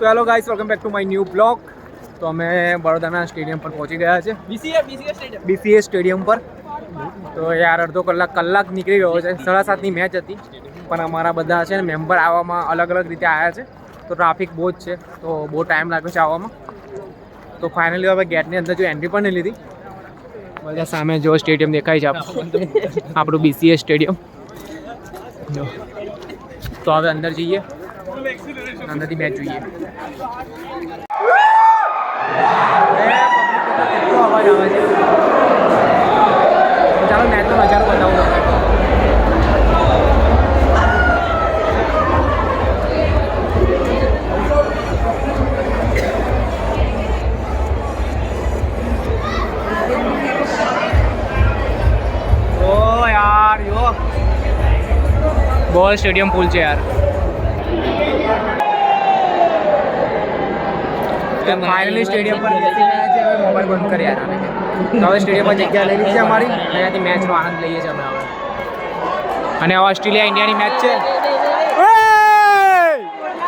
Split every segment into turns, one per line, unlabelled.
તો hello guys, welcome back to my new blog. તો અમે બરોડાના સ્ટેડિયમ પર પહોંચી ગયા છે, બીસીએ સ્ટેડિયમ પર. તો યાર અડધો કલાક નીકળી ગયો છે. 7:30ની મેચ હતી, પણ અમારા બધા છે ને મેમ્બર આવવામાં અલગ અલગ રીતે આવ્યા છે, તો ટ્રાફિક બહુ જ છે, તો બહુ ટાઈમ લાગ્યો છે આવવામાં. તો ફાઇનલી હવે ગેટની અંદર જો એન્ટ્રી પણ નહીં લીધી. બધા સામે જો સ્ટેડિયમ દેખાય છે આપણું બીસીએ સ્ટેડિયમ. તો હવે અંદર જઈએ, અંદરથી મેચ જોઈએ. કેટલો અવાજ આવે છે. ચાલો મેચનો નજારો બતાવું. ઓ યાર યો બોલ સ્ટેડિયમ ફૂલ છે યાર. ફાઇનલી સ્ટેડિયમ પર બેસી ગયા છે. હવે મોબાઈલ બંધ કરી યાર આને. તો હવે સ્ટેડિયમમાં જગ્યા લઈ લીધી છે અમારી, અહીંયાથી મેચનો આનંદ લઈએ છીએ અમે હવે. અને હવે ઓસ્ટ્રેલિયા ઇન્ડિયાની મેચ છે.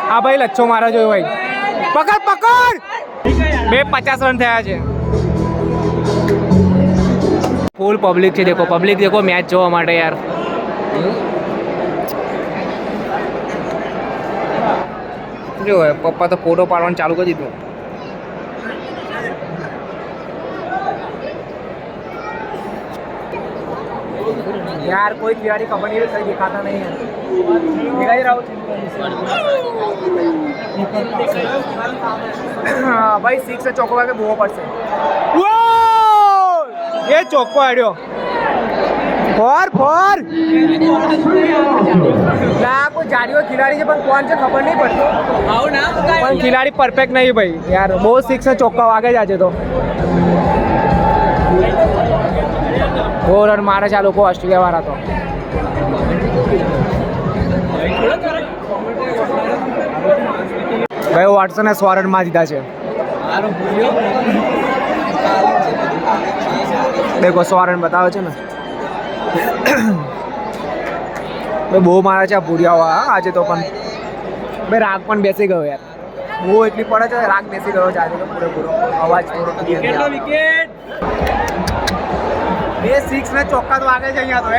હા ભાઈ, લચ્છો મારા જોયો ભાઈ. પકડ પકડ. 250 રન થયા છે. ફૂલ પબ્લિક છે. દેખો પબ્લિક, દેખો મેચ જોવા માટે યાર. જો પપ્પા તો ફોટો પાડવાનું ચાલુ કરી દીધું. यार कोई खिलाड़ी कबड्डी में सही दिखाता नहीं है. दिखाई रहा हाँ भाई, 6 से चौको के बो पर से ये चौको आड्यो फोर को जाड़ियों खिलाड़ी है, पर कौन से खबर नहीं पड़ती. पर खिलाड़ी परफेक्ट नहीं भाई यार. बहुत 6 से चौका आगे जाते तो वो रन मारे છે આ લોકો ઓસ્ટ્રેલિયા વાળા. તો ભાઈ વોટસને 100 રનમાં જીતા છે. દેખો 100 રન બતાવે છે ને. ભાઈ બહુ મારે છે આ ભૂરિયાઓ આજે તો. પણ ભાઈ રાગ પણ બેસી ગયો યાર. બહુ એટલી પડે છે, રાગ બેસી ગયો છે આજે તો પૂરેપૂરો. અવાજ થોડો વિકેટ. 6 ને ચોક્કા તો આગે છે અહીંયા તો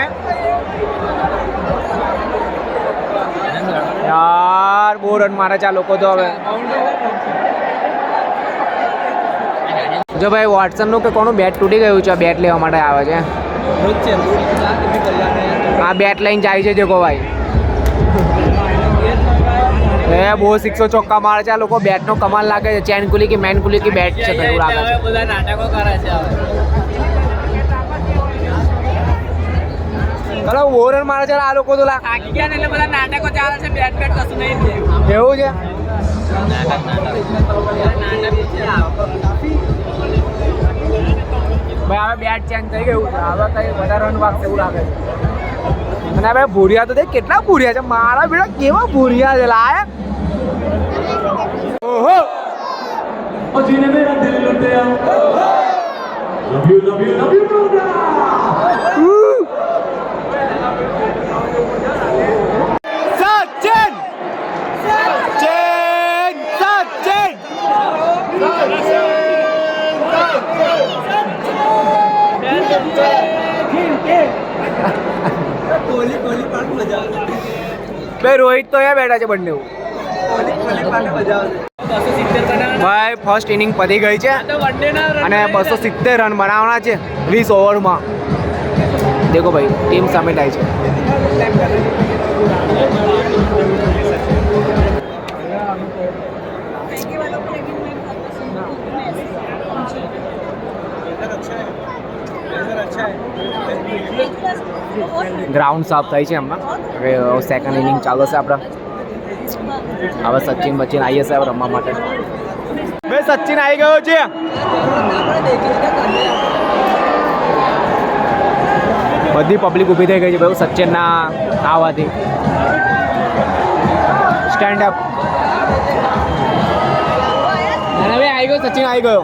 યાર. બહુ રન મારે છે આ લોકો તો. હવે જો ભાઈ વોટસનનું કે કોનું બેટ તૂટી ગયું છે, બેટ લેવા માટે આવે છે. આ બેટ લઈને જાય છે દેખો ભાઈ. બહુ 600 ચોક્કા મારે છે આ લોકો. બેટનો કમાલ લાગે છે. ચેન કુલી की મેન કુલી की બેટ છે એવું લાગે છે. બધા નાટકો કરે છે હવે. ચલો ઓવર મારે છે આ લોકો તો થાકી ગયા ને, એટલે બધા નાટકો ચાલે છે. બેટ કશું નહીં એવું છે. ભાઈ હવે બેટ ચેન્જ થઈ ગયું છે. હવે કઈ વધારે રન વાગશે એવું લાગે છે. અને હવે ભૂરિયા તો દેખ કેટલા ભૂરિયા છે મારા બેટા. કેવા ભૂરિયા છે લાય. ઓહો જીને મેરા દિલ લૂટ્યા. લવ યુ ભાઈ રોહિત તો અહીંયા બેઠા છે બંને. ભાઈ ફર્સ્ટ ઇનિંગ પતી ગઈ છે અને 270 રન બનાવવાના છે 20 ઓવરમાં. દેખો ભાઈ ટીમ સામે થાય છે. ગ્રાઉન્ડ સાફ થાય છે હમણાં. હવે સેકન્ડ ઇનિંગ ચાલુ છે આપણા. હવે સચિન આવી જશે રમવા માટે. ભાઈ સચિન આવી ગયો છે. બધી પબ્લિક ઊભી થઈ ગઈ છે ભાઈ સચિનના આવવાથી. Stand up. હવે આવી ગયો સચિન, આવી ગયો.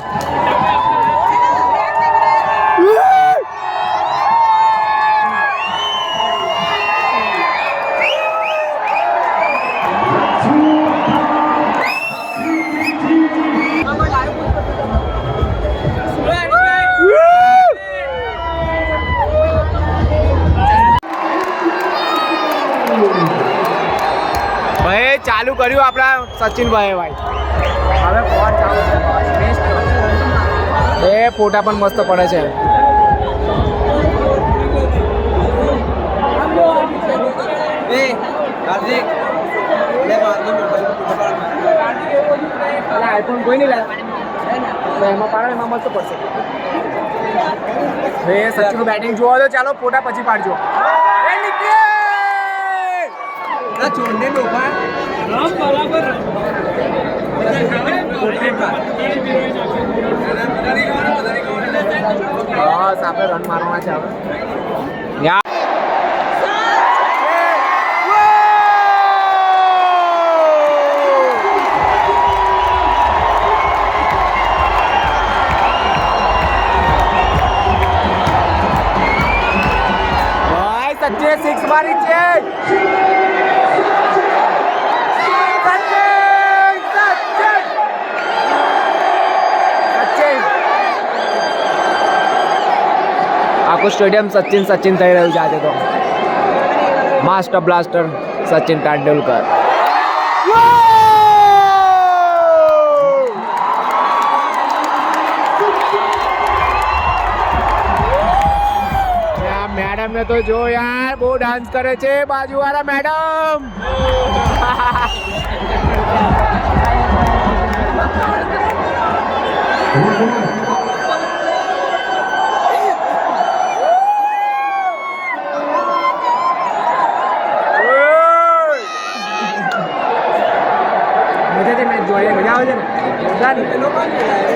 ચાલુ કર્યું આપણા સચિનભાઈ ભાઈ. હવે ફોર ચાલુ એ ફોટા પણ મસ્ત પડે છે. આઈફોન કોઈ નહીં લાવે એમાં પાડે એમાં મસ્ત પડશે. એ સચિનનું બેટિંગ જોવા દો. ચાલો ફોટા પછી પાડજો. છોડને લોભા બરાબર બસ આપણે રન મારવાના છે હવે. સચિન સિક્સ મારી છે. આખું સ્ટેડિયમ સચિન સચિન થઈ રહ્યું છે આજે તો. Master blaster Sachin Tendulkar. Madam ને તો જો યાર બહુ ડાન્સ કરે છે બાજુવાળા મેડમ. મજા આવે છે ને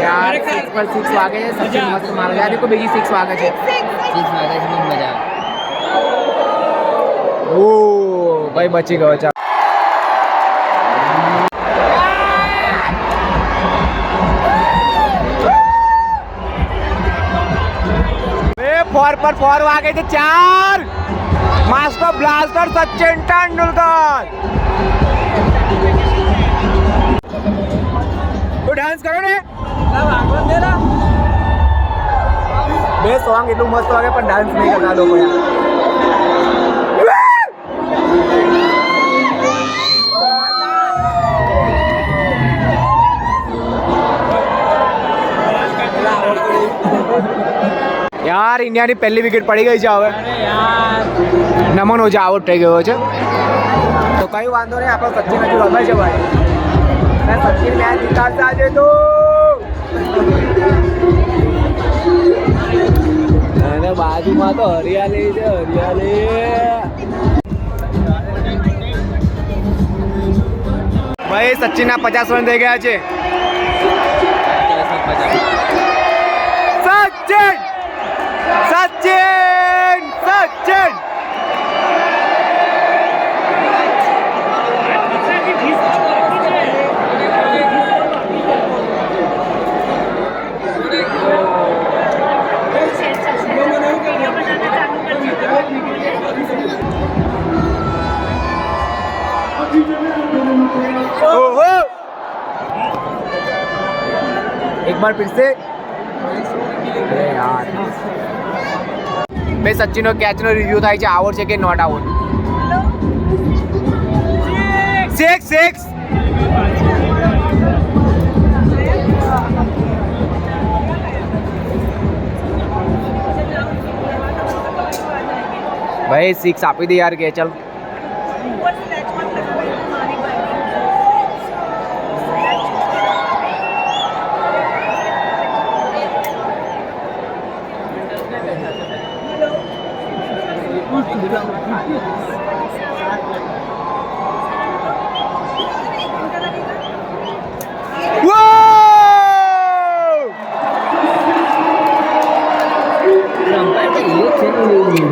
યાર. 6 પર 6 વાગે છે. સચિન મસ્ત મારે છે. દેખો બીજી 6 વાગે છે. 6 વાગે છે મજા. ઓ ભાઈ બચી ગયો. ચાલ ફોર પર 4 વાગે છે. 4 master blaster Sachin Tendulkar. Dance કરો ને. બે સોંગ એટલું મસ્ત વાગે પણ ડાન્સ નહીં કરતા લોકો. યાર ઇન્ડિયાની પહેલી વિકેટ પડી ગઈ છે હવે. નમન ઓઝા આઉટ થઈ ગયો છે. તો કઈ વાંધો નહીં. આપણો સચિન હજુ રમે છે ભાઈ. સચિન મેચ જીતાડશે આજે તો. અને બાજુમાં તો હરિયાળી છે. ભાઈ સચિનના 50 રન થઈ ગયા છે. સચિન સચિન સચિન. एक बार फिर से यार भाई सचिनो कैच नो रिव्यू થાય છે. આઉટ છે કે નોટ આઉટ. 6 ભાઈ 6 આપી દે યાર કે. ચલ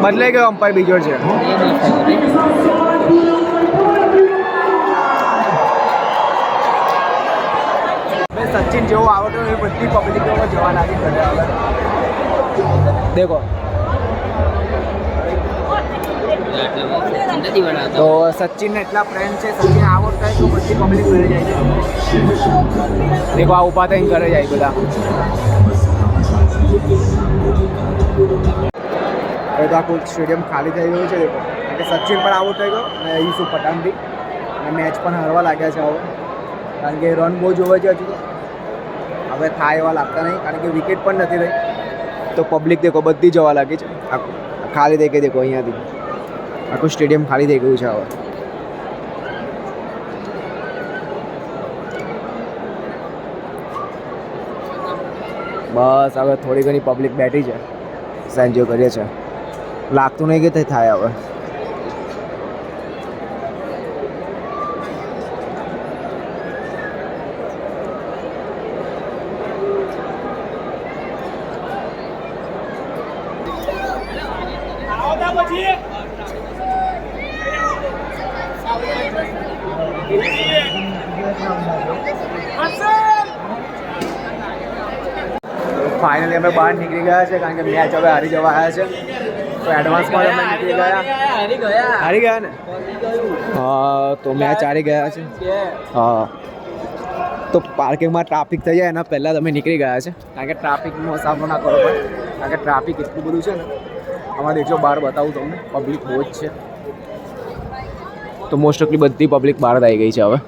બદલાઈ ગયો. અમ્પાયર બીજો છે. સચિન જેવો આવડતો એ બધી પબ્લિકોમાં જવા લાગી કરે. દેખો તો સચિનને એટલા પ્રેમ છે. સચિન આઉટ થાય તો બધી પબ્લિક ઘરે જાય છે. દેખો આ ઊભા થઈને ઘરે જાય બધા. હવે તો આખું સ્ટેડિયમ ખાલી થઈ ગયું છે. દેખો સચિન પણ આઉટ થઈ ગયો અને યુસુફ પઠાણ બી. અને મેચ પણ હારવા લાગ્યા છે હવે, કારણ કે રન બહુ જોવે છે હજુ તો. હવે થાય એવા લાગતા નહીં, કારણ કે વિકેટ પણ નથી રહી. તો પબ્લિક દેખો બધી જવા લાગી છે. ખાલી થઈ ગઈ દેખો, અહીંયાથી આખું સ્ટેડિયમ ખાલી થઈ ગયું છે હવે. બસ હવે થોડી ઘણી પબ્લિક બેઠી છે, એન્જોય કરીએ છે. લાગતું નહીં કે તે થાય હવે. ફાઇનલી અમે બહાર નીકળી ગયા છે, કારણ કે મેચ હવે હારી જવા આવ્યા છે. તો એડવાન્સમાં અમે નીકળી ગયા. હારી ગયા ને? હા, તો મેચ હારી ગયા છે. હા, તો પાર્કિંગમાં ટ્રાફિક થઈ જાય એના પહેલાં તમે નીકળી ગયા છે, કારણ કે ટ્રાફિકનો સામનો ના કરવો પડે, કારણ કે ટ્રાફિક એટલું બધું છે ને. આમાં દેખજો બહાર બતાવું તમને, પબ્લિક બહુ જ છે. તો મોસ્ટ ઓફલી બધી પબ્લિક બહાર આવી ગઈ છે હવે.